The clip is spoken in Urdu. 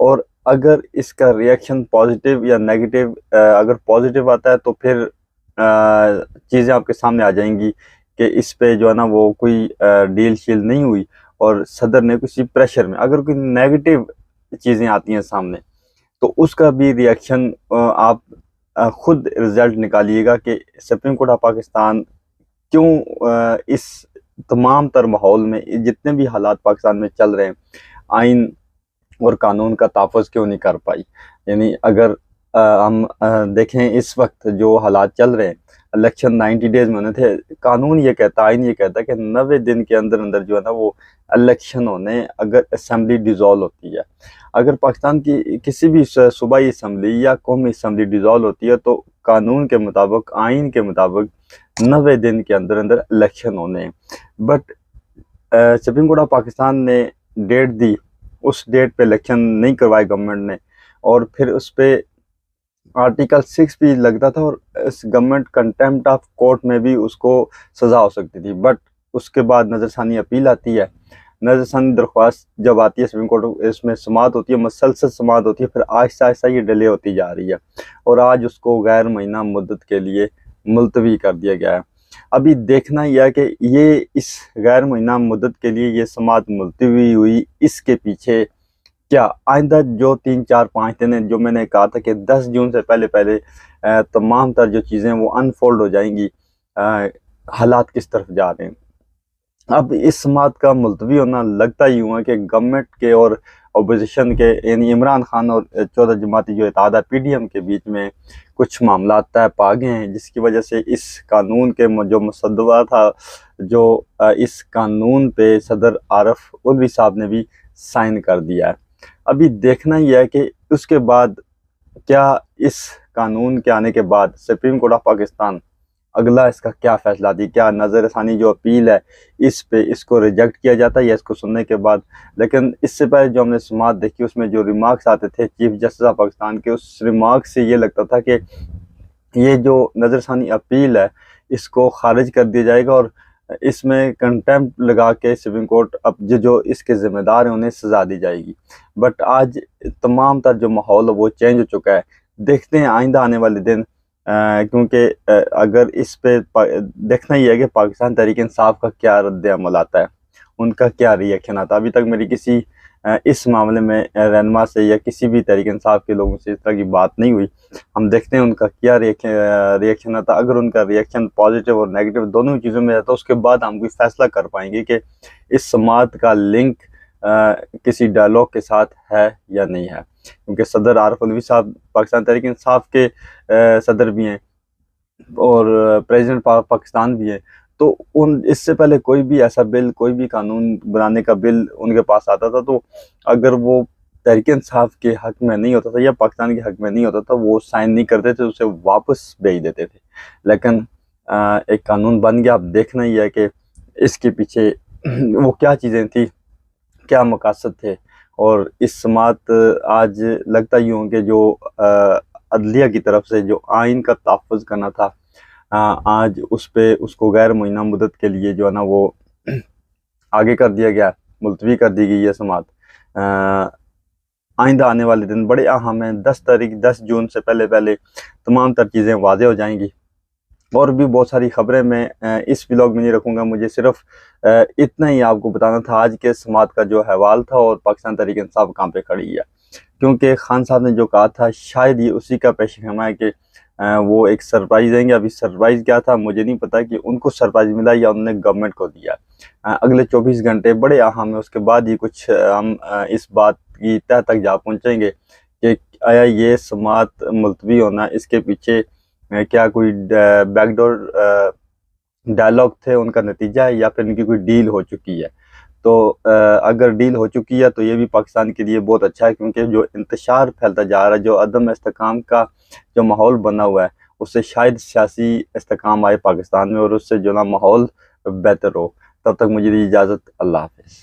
اور اگر اس کا ریئیکشن پازیٹیو یا نیگیٹیو، اگر پازیٹیو آتا ہے تو پھر چیزیں آپ کے سامنے آ جائیں گی کہ اس پہ جو ہے نا وہ کوئی ڈیل شیل نہیں ہوئی اور صدر نے کسی پریشر میں، اگر کوئی نیگیٹیو چیزیں آتی ہیں سامنے تو اس کا بھی ریئیکشن آپ خود رزلٹ نکالیے گا کہ سپریم کورٹ آف پاکستان کیوں اس تمام تر ماحول میں جتنے بھی حالات پاکستان میں چل رہے ہیں آئین اور قانون کا تحفظ کیوں نہیں کر پائی۔ یعنی اگر ہم دیکھیں اس وقت جو حالات چل رہے ہیں، الیکشن 90 ڈیز میں ہونے تھے، قانون یہ کہتا ہے، آئین یہ کہتا ہے کہ 90 دن کے اندر اندر جو ہے نا وہ الیکشن ہونے، اگر اسمبلی ڈیزالو ہوتی ہے، اگر پاکستان کی کسی بھی صوبائی اسمبلی یا قومی اسمبلی ڈیزالو ہوتی ہے تو قانون کے مطابق، آئین کے مطابق 90 دن کے اندر اندر الیکشن ہونے ہیں۔ But supreme court of Pakistan نے ڈیٹ دی، اس ڈیٹ پہ الیکشن نہیں کروائے گورنمنٹ نے، اور پھر اس پہ آرٹیکل 6 بھی لگتا تھا اور اس گورنمنٹ کنٹیمپٹ آف کورٹ میں بھی اس کو سزا ہو سکتی تھی۔ بٹ اس کے بعد نظر ثانی اپیل آتی ہے، نظر ثانی درخواست جب آتی ہے سپریم کورٹ، اس میں سماعت ہوتی ہے، مسلسل سماعت ہوتی ہے، پھر آہستہ آہستہ یہ ڈیلے ہوتی جا رہی ہے اور آج اس کو غیر مہینہ مدت کے لیے ملتوی کر دیا گیا ہے۔ ابھی دیکھنا یہ ہے کہ یہ اس غیر مہینہ مدت کے لیے یہ سماعت ملتوی ہوئی، اس کے پیچھے کیا آئندہ جو 3 4 5 دن ہیں، جو میں نے کہا تھا کہ 10 جون سے پہلے پہلے تمام تر جو چیزیں وہ انفولڈ ہو جائیں گی، حالات کس طرف جا رہے ہیں۔ اب اس سماعت کا ملتوی ہونا لگتا ہی ہوا کہ گورنمنٹ کے اور اپوزیشن کے، یعنی عمران خان اور 14 جماعتی جو اتحاد ہے PDM کے بیچ میں کچھ معاملات طے پا گئے ہیں، جس کی وجہ سے اس قانون کے جو مسودہ تھا، جو اس قانون پہ صدر عارف الوی صاحب نے بھی سائن کر دیا ہے۔ ابھی دیکھنا یہ ہے کہ اس کے بعد کیا اس قانون کے آنے کے بعد سپریم کورٹ آف پاکستان اگلا اس کا کیا فیصلہ دی، کیا نظر ثانی جو اپیل ہے اس پہ اس کو ریجیکٹ کیا جاتا ہے یا اس کو سننے کے بعد۔ لیکن اس سے پہلے جو ہم نے سماعت دیکھی اس میں جو ریمارکس آتے تھے چیف جسٹس آف پاکستان کے، اس ریمارکس سے یہ لگتا تھا کہ یہ جو نظر ثانی اپیل ہے اس کو خارج کر دیا جائے گا اور اس میں کنٹیمپٹ لگا کے سپریم کورٹ اب جو اس کے ذمہ دار ہیں انہیں سزا دی جائے گی۔ بٹ آج تمام تر جو ماحول ہے وہ چینج ہو چکا ہے۔ دیکھتے ہیں آئندہ آنے والے دن، کیونکہ اگر اس پہ دیکھنا یہ ہے کہ پاکستان تحریک انصاف کا کیا رد عمل آتا ہے، ان کا کیا ریئیکشن آتا ہے۔ ابھی تک میری کسی اس معاملے میں رہنما سے یا کسی بھی تحریک انصاف کے لوگوں سے اس طرح کی بات نہیں ہوئی۔ ہم دیکھتے ہیں ان کا کیا ریئیکشن آتا ہے۔ اگر ان کا ریئیکشن پازیٹیو اور نیگیٹو دونوں چیزوں میں رہتا ہے، اس کے بعد ہم کوئی فیصلہ کر پائیں گے کہ اس سماعت کا لنک کسی ڈائلاگ کے ساتھ ہے یا نہیں ہے، کیونکہ صدر عارف الوی صاحب پاکستان تحریک انصاف کے صدر بھی ہیں اور پریزیڈنٹ پاکستان بھی ہیں، تو اس سے پہلے کوئی بھی ایسا بل، کوئی بھی قانون بنانے کا بل ان کے پاس آتا تھا تو اگر وہ تحریک انصاف کے حق میں نہیں ہوتا تھا یا پاکستان کے حق میں نہیں ہوتا تھا، وہ سائن نہیں کرتے تھے، اسے واپس بھیج دیتے تھے۔ لیکن ایک قانون بن گیا، اب دیکھنا ہی ہے کہ اس کے پیچھے وہ کیا چیزیں تھیں، کیا مقاصد تھے، اور اس سماعت آج لگتا ہی ہوں کہ جو عدلیہ کی طرف سے جو آئین کا تحفظ کرنا تھا، آج اس پہ اس کو غیر مہینہ مدت کے لیے جو ہے نا وہ آگے کر دیا گیا، ملتوی کر دی گئی یہ سماعت۔ آئندہ آنے والے دن بڑے اہم ہیں، 10 جون سے پہلے پہلے تمام تر چیزیں واضح ہو جائیں گی، اور بھی بہت ساری خبریں میں اس ولاگ میں نہیں رکھوں گا۔ مجھے صرف اتنا ہی آپ کو بتانا تھا آج کے سماعت کا جو حوال تھا اور پاکستان تحریک انصاف کہاں پہ کھڑی ہے، کیونکہ خان صاحب نے جو کہا تھا شاید یہ اسی کا پیش خیمہ ہے کہ وہ ایک سرپرائز دیں گے۔ ابھی سرپرائز کیا تھا مجھے نہیں پتا کہ ان کو سرپرائز ملا یا انہوں نے گورنمنٹ کو دیا۔ اگلے 24 گھنٹے بڑے اہم ہیں، اس کے بعد ہی کچھ ہم اس بات کی تہ تک جا پہنچیں گے کہ آیا یہ سماعت ملتوی ہونا، اس کے پیچھے کیا کوئی بیک ڈور ڈائلاگ تھے، ان کا نتیجہ ہے، یا پھر ان کی کوئی ڈیل ہو چکی ہے۔ تو اگر ڈیل ہو چکی ہے تو یہ بھی پاکستان کے لیے بہت اچھا ہے، کیونکہ جو انتشار پھیلتا جا رہا ہے، جو عدم استحکام کا جو ماحول بنا ہوا ہے، اس سے شاید سیاسی استحکام آئے پاکستان میں اور اس سے جو نا ماحول بہتر ہو۔ تب تک مجھے دی اجازت، اللہ حافظ۔